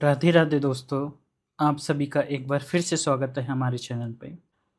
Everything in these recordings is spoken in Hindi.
राधे राधे दोस्तों, आप सभी का एक बार फिर से स्वागत है हमारे चैनल पे।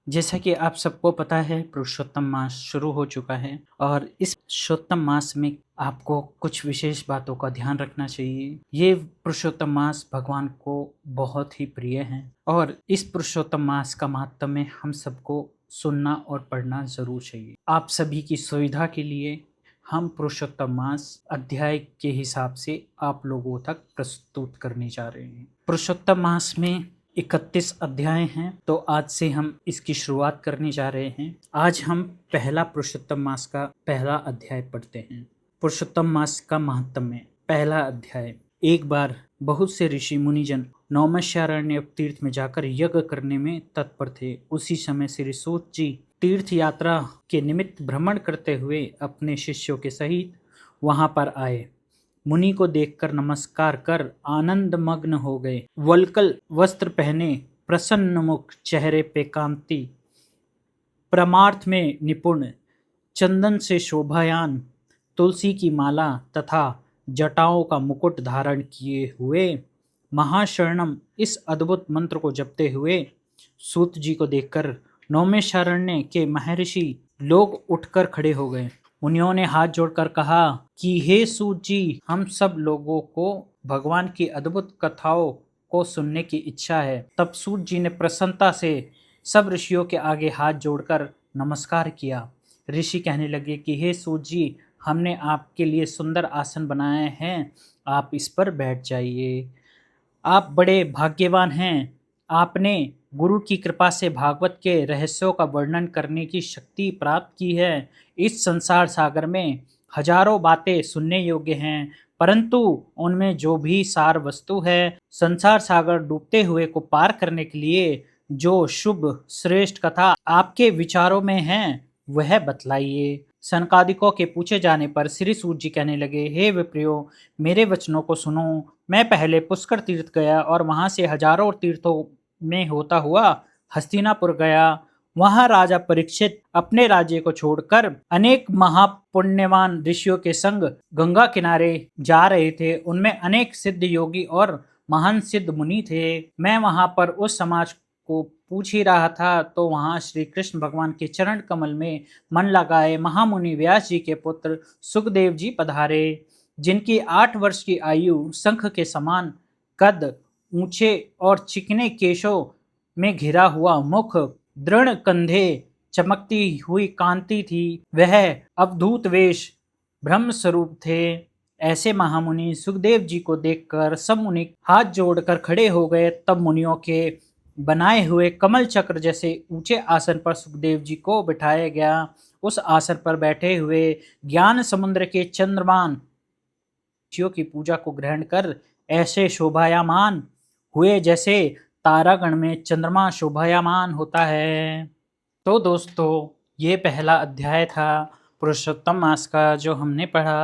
जैसा कि आप सबको पता है पुरुषोत्तम मास शुरू हो चुका है और इस पुरुषोत्तम मास में आपको कुछ विशेष बातों का ध्यान रखना चाहिए। ये पुरुषोत्तम मास भगवान को बहुत ही प्रिय है और इस पुरुषोत्तम मास का महात्म्य हम सबको सुनना और पढ़ना ज़रूर चाहिए। आप सभी की सुविधा के लिए हम पुरुषोत्तम मास अध्याय के हिसाब से आप लोगों तक प्रस्तुत करने जा रहे हैं। पुरुषोत्तम मास में 31 अध्याय हैं, तो आज से हम इसकी शुरुआत करने जा रहे हैं। आज हम पहला पुरुषोत्तम मास का पहला अध्याय पढ़ते हैं। पुरुषोत्तम मास का महात्म्य। पहला अध्याय। एक बार बहुत से ऋषि मुनिजन नौमस्यारण्य तीर्थ में जाकर यज्ञ करने में तत्पर थे। उसी समय श्री सूत जी तीर्थ यात्रा के निमित्त भ्रमण करते हुए अपने शिष्यों के सहित वहां पर आए। मुनि को देखकर नमस्कार कर आनंद मग्न हो गए। वल्कल वस्त्र पहने, प्रसन्न मुख, चेहरे पे कांति, परमार्थ में निपुण, चंदन से शोभायान, तुलसी की माला तथा जटाओं का मुकुट धारण किए हुए महाशरणम इस अद्भुत मंत्र को जपते हुए सूत जी को देखकर नौमिषारण्य के महर्षि लोग उठकर खड़े हो गए। मुनियों ने हाथ जोड़कर कहा कि हे सूत जी, हम सब लोगों को भगवान की अद्भुत कथाओं को सुनने की इच्छा है। तब सूत जी ने प्रसन्नता से सब ऋषियों के आगे हाथ जोड़कर नमस्कार किया। ऋषि कहने लगे कि हे सूत जी, हमने आपके लिए सुंदर आसन बनाए हैं, आप इस पर बैठ जाइए। आप बड़े भाग्यवान हैं। आपने गुरु की कृपा से भागवत के रहस्यों का वर्णन करने की शक्ति प्राप्त की है। इस संसार सागर में हजारों बातें सुनने योग्य हैं, परंतु उनमें जो भी सार वस्तु है, संसार सागर डूबते हुए को पार करने के लिए जो शुभ श्रेष्ठ कथा आपके विचारों में है, वह बतलाइए। सनकादिकों के पूछे जाने पर श्री सूत जी कहने लगे, हे विप्रियो, मेरे वचनों को सुनो। मैं पहले पुष्कर तीर्थ गया और वहां से हजारों तीर्थों में होता हुआ हस्तिनापुर गया। वहां राजा परीक्षित अपने राज्य को छोड़कर अनेक महापुण्यवान ऋषियों के संग गंगा किनारे जा रहे थे। उनमें अनेक सिद्ध योगी और महान सिद्ध मुनि थे। मैं वहां पर उस समाज को पूछ ही रहा था, तो वहां श्री कृष्ण भगवान के चरण कमल में मन लगाए महामुनि व्यास जी के पुत्र सुखदेव जी पधारे, जिनकी 8 वर्ष की आयु, शंख के समान कद, ऊंचे और चिकने केशों में घिरा हुआ मुख, दृढ़ कंधे, चमकती हुई कांति थी। वह अवधूत वेश, ब्रह्म स्वरूप थे। ऐसे महामुनि सुखदेव जी को देखकर सब मुनि हाथ जोड़कर खड़े हो गए। तब मुनियों के बनाए हुए कमल चक्र जैसे ऊंचे आसन पर सुखदेव जी को बिठाया गया। उस आसन पर बैठे हुए ज्ञान समुद्र के चंद्रमान ऋषियों की पूजा को ग्रहण कर ऐसे शोभायमान हुए जैसे तारागण में चंद्रमा शोभायमान होता है। तो दोस्तों, ये पहला अध्याय था पुरुषोत्तम मास का जो हमने पढ़ा।